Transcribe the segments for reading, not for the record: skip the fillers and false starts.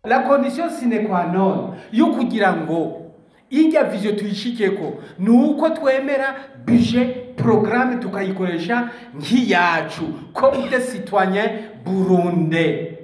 la condition sine qua non yo kugira ngo irya vision tuyishikeko nuko twemera budget programme tukayikoresha nk'iyacu comme des citoyens burundais.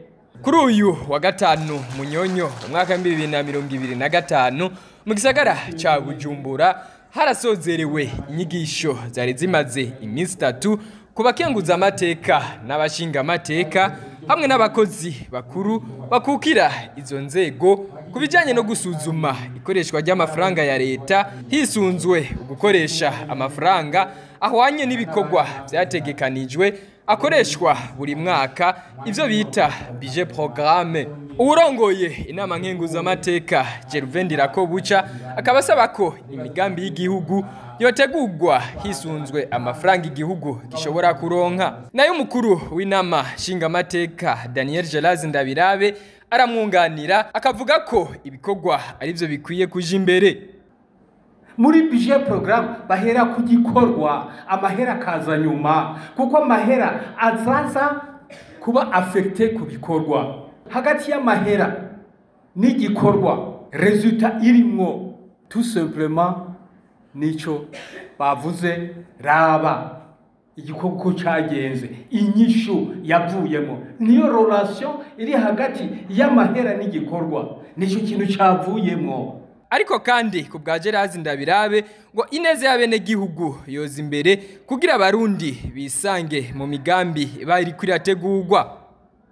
Kuri uyu wa gatanu Munyonyo umwaka wa 2025 mu gisagara ca Bujumbura harasozerewe inyigisho zari zimaze iminsi 3 ku bakenguza amateka n'abashinga amateka hamwe n'abakozi bakuru bakukira izo nzego kubijanye no gusuzuma ikoreshwa ry'amafaranga ya leta hisunzwe gukoresha amafaranga ahwanye n'ibikorwa vyategekanijwe akoreshwa buri mwaka ivyo bita budget programme. Urongoye inama nkenguza amateka Gervain Ndirakobuca akabasaba ko imigambi y'igihugu yotegurwa hisunzwe amafaranga igihugu gishobora kuronka. Nayo mukuru w'inama shinga amateka Daniel Gelazi Ndabirabe aramwunganira akavuga ko ibikorwa arivyo bikwiye kuja imbere. Muri budget programme bahera kugikorwa amahera kaza nyuma kuko amahera azaza kuba affecté kubikorwa hagati y'amahera n'igikorwa resultat irimwo tout simplement nico bavuze raba igikorwa ko cyagenze inyishu yavuyemo niyo relation iri hagati y'amahera n'igikorwa nico kintu cyavuyemo. Ariko kandi ku bwa Gerazi Ndabirabe ngo ineze y'abene gihugu yoza imbere kugira abarundi bisange mu migambi bari kwirategurwa.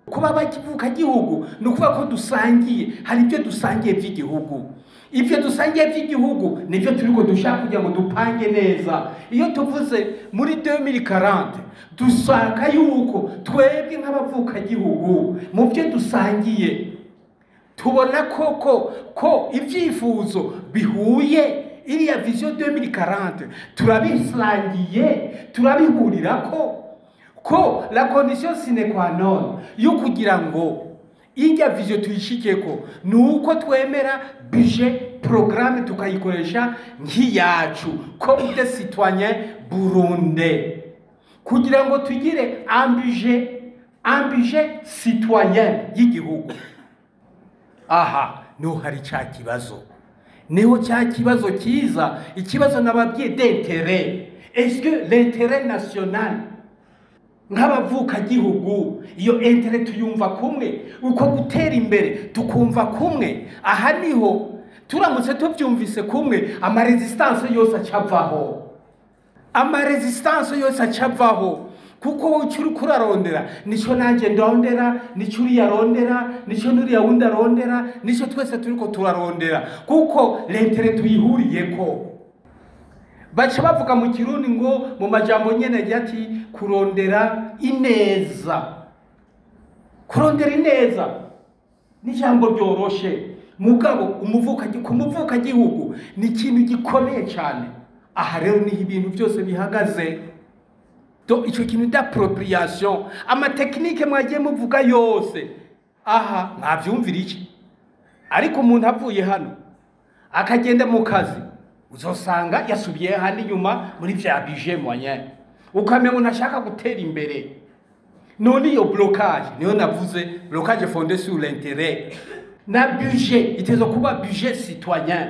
Kuba bakivuka gihugu nukuva ko dusangiye hari ibyo dusangiye by'igihugu. Ibyo dusangiye by'igihugu nivyo turiko dushaka kugira ngo dupange neza. Iyo tuvuze muri 2040 dusaka yuko twebwe nk'abavuka gihugu mu byo dusangiye tubona ko ivyifuzo bihuye iriya vision 2040 turabisangiye turabihurira ko la condition sine qua non yo kugira ngo irya vision tuyishikeko nuko twemera budget programme tukayikoresha nk'iyacu comme des citoyens burundais kugira ngo tugire un budget citoyen y'igihugu. Aha no hari cha kibazo neho cha kibazo kiza ikibazo nababwiye d'intérêt. Est-ce que l'intérêt national nk'abavuka gihugu iyo intérêt tuyumva kumwe uko gutera imbere tukumva kumwe? Aha niho turamutse tubyumvise kumwe ama resistance yose acavaho kuko ucuri kurarondera nico nanje ndondera nico uri yarondera nico nuri yawunda rondera nico twese turiko turarondera kuko l'intérêt tuyihuriyeko. Baca bavuga mu Kirundi ngo mu majambo nyene yati kurondera ineza ni jambo ryoroshe mugabo umuvuka gihugu ni ikintu gikomeye cyane. Aha rero ni ibintu byose bihagaze do ico kintu d'appropriation ama technique mwagiye muvuga yose aha mwavyumvira iki. Ariko umuntu avuye hano akagenda mu kazi uzosanga yasubiye handi nyuma muri vya budget moyen ukamenya unashaka gutera imbere. None iyo blocage niyo navuze blocage fondé sur l'intérêt. Na budget itezo kuba budget citoyen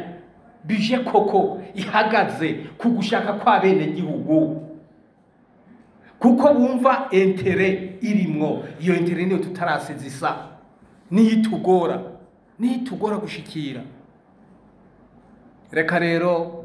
budget koko ihagaze kugushaka kwa bene gihugu kuko bumva intérêt irimwo. Iyo intérêt niyo tutarasezisa niyitugora gushikira. Reka rero